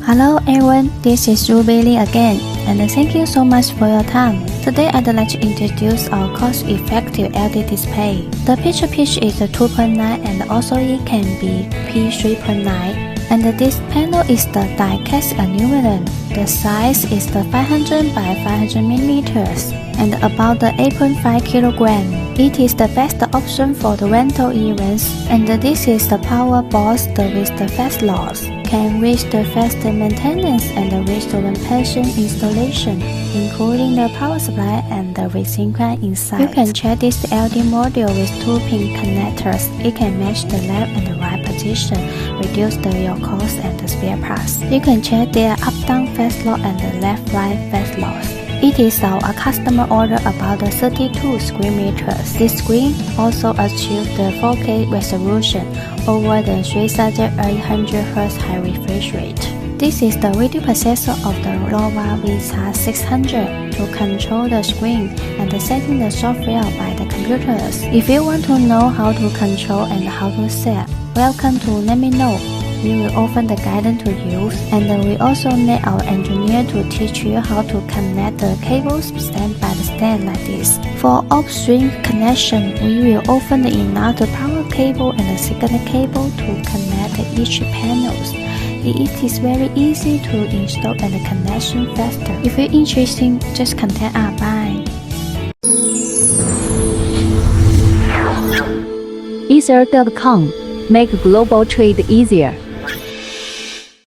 Hello everyone, this is Ruby again, and thank you so much for your time. Today I'd like to introduce our cost-effective LED display. The picture pitch is 2.9 and also it can be P3.9. And this panel is the die-cast aluminum. The size is the 500 by 500 millimeters and about the 8.5 kilogram. It is the best option for the rental events, and this is the power box with the fast loss. Can reach the fast maintenance and reach the one-person installation, including the power supply and the racing fan inside. You can check this LED module with 2-pin connectors. It can match the left and the right position, reduce your cost and the spare parts. You can check their up-down fast loss and the left-right fast loss. It is our customer order about the 32 square meters. This screen also achieves the 4K resolution over the 3800Hz high refresh rate. This is the video processor of the Nova V600 to control the screen and setting the software by the computers. If you want to know how to control and how to set, welcome to let me know. We will offer the guidance to use, and we also need our engineer to teach you how to connect the cables stand by the stand like this. For upstream connection, we will offer enough power cable and signal cable to connect each panels. It is very easy to install and connection faster. If you're interested, just contact us. Bye. Ether.com. Make global trade easier.